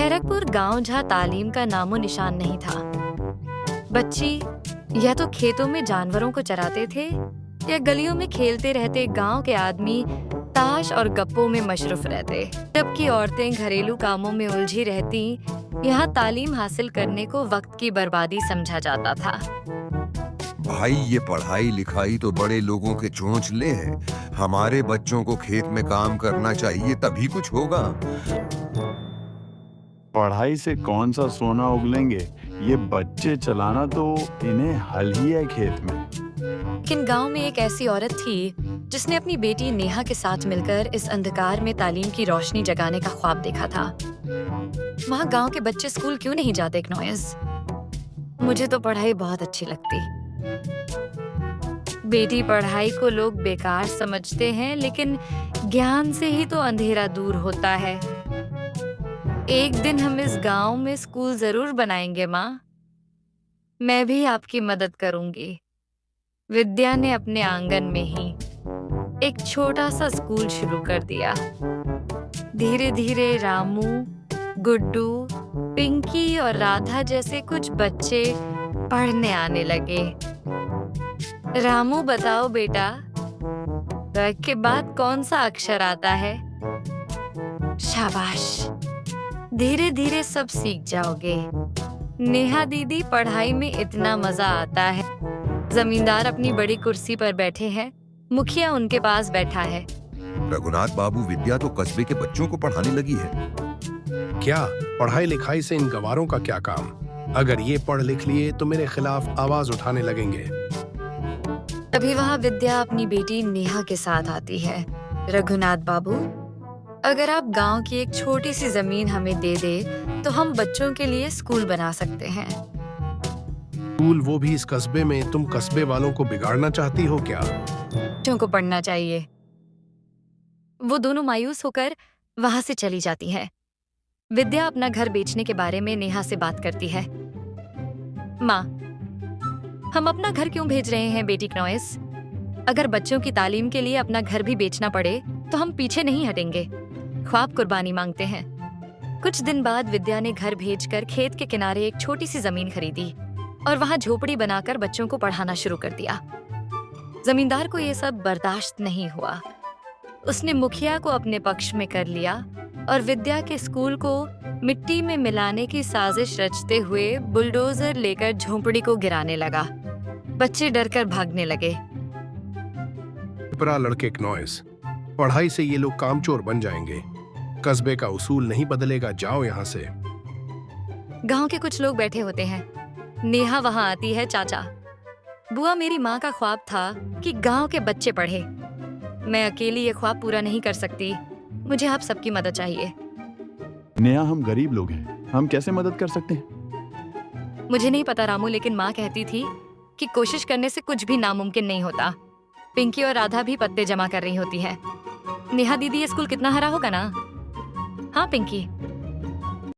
खैरकपुर गांव जहाँ तालीम का नामो निशान नहीं था। बच्ची या तो खेतों में जानवरों को चराते थे या गलियों में खेलते रहते गांव के आदमी ताश और गप्पों में मशरूफ रहते, जबकि औरतें घरेलू कामों में उलझी रहती। यहाँ तालीम हासिल करने को वक्त की बर्बादी समझा जाता था। भाई, ये पढ़ाई लिखाई तो बड़े लोगों के चोंचले हैं। हमारे बच्चों को खेत में काम करना चाहिए, तभी कुछ होगा। पढ़ाई से कौन सा सोना उगलेंगे, ये बच्चे चलाना तो इन्हें हल ही है खेत में। लेकिन गांव में एक ऐसी औरत थी जिसने अपनी बेटी नेहा के साथ मिलकर इस अंधकार में तालीम की रोशनी जगाने का ख्वाब देखा था। वहाँ गांव के बच्चे स्कूल क्यों नहीं जाते नॉइस? मुझे तो पढ़ाई बहुत अच्छी लगती। बेटी पढ़ाई को लोग बेकार समझते हैं, लेकिन ज्ञान से ही तो अंधेरा दूर होता है। एक दिन हम इस गांव में स्कूल जरूर बनाएंगे माँ। मैं भी आपकी मदद करूंगी। विद्या ने अपने आंगन में ही एक छोटा सा स्कूल शुरू कर दिया। धीरे धीरे रामू, गुड्डू, पिंकी और राधा जैसे कुछ बच्चे पढ़ने आने लगे। रामू, बताओ बेटा, ब के बाद कौन सा अक्षर आता है? शाबाश, धीरे धीरे सब सीख जाओगे। नेहा दीदी, पढ़ाई में इतना मजा आता है। जमींदार अपनी बड़ी कुर्सी पर बैठे हैं, मुखिया उनके पास बैठा है। रघुनाथ बाबू, विद्या तो कस्बे के बच्चों को पढ़ाने लगी है। क्या पढ़ाई लिखाई से इन गवारों का क्या काम? अगर ये पढ़ लिख लिए तो मेरे खिलाफ आवाज उठाने लगेंगे। तभी वहाँ विद्या अपनी बेटी नेहा के साथ आती है। रघुनाथ बाबू, अगर आप गांव की एक छोटी सी जमीन हमें दे दे तो हम बच्चों के लिए स्कूल बना सकते हैं। स्कूल, वो भी इस कस्बे में? तुम कस्बे वालों को बिगाड़ना चाहती हो क्या? बच्चों को पढ़ना चाहिए। वो दोनों मायूस होकर वहां से चली जाती है। विद्या अपना घर बेचने के बारे में नेहा से बात करती है। माँ, हम अपना घर क्यों भेज रहे हैं बेटी नॉइस? अगर बच्चों की तालीम के लिए अपना घर भी बेचना पड़े तो हम पीछे नहीं हटेंगे। ख्वाब कुर्बानी मांगते हैं। कुछ दिन बाद विद्या ने घर भेजकर खेत के किनारे एक छोटी सी जमीन खरीदी और वहां झोपड़ी बनाकर बच्चों को पढ़ाना शुरू कर दिया। जमींदार को ये सब बर्दाश्त नहीं हुआ। उसने मुखिया को अपने पक्ष में कर लिया और विद्या के स्कूल को मिट्टी में मिलाने की साजिश रचते हुए बुलडोजर लेकर झोपड़ी को गिराने लगा। बच्चे डरकर भागने लगे। पिपरा लड़के नॉइस, पढ़ाई से ये लोग कामचोर बन जाएंगे। कस्बे का उसूल नहीं बदलेगा, जाओ यहाँ से। गांव के कुछ लोग बैठे होते हैं। नेहा वहां आती है। चाचा, बुआ, मेरी माँ का ख्वाब था कि गांव के बच्चे पढ़े। मैं अकेली ये ख्वाब पूरा नहीं कर सकती। मुझे आप सबकी मदद चाहिए। नेहा, हम गरीब लोग हैं, हम कैसे मदद कर सकते हैं? मुझे नहीं पता रामू, लेकिन माँ कहती थी कि कोशिश करने से कुछ भी नामुमकिन नहीं होता। पिंकी और राधा भी पत्ते जमा कर रही होती है। नेहा दीदी, ये स्कूल कितना हरा होगा ना? हाँ पिंकी,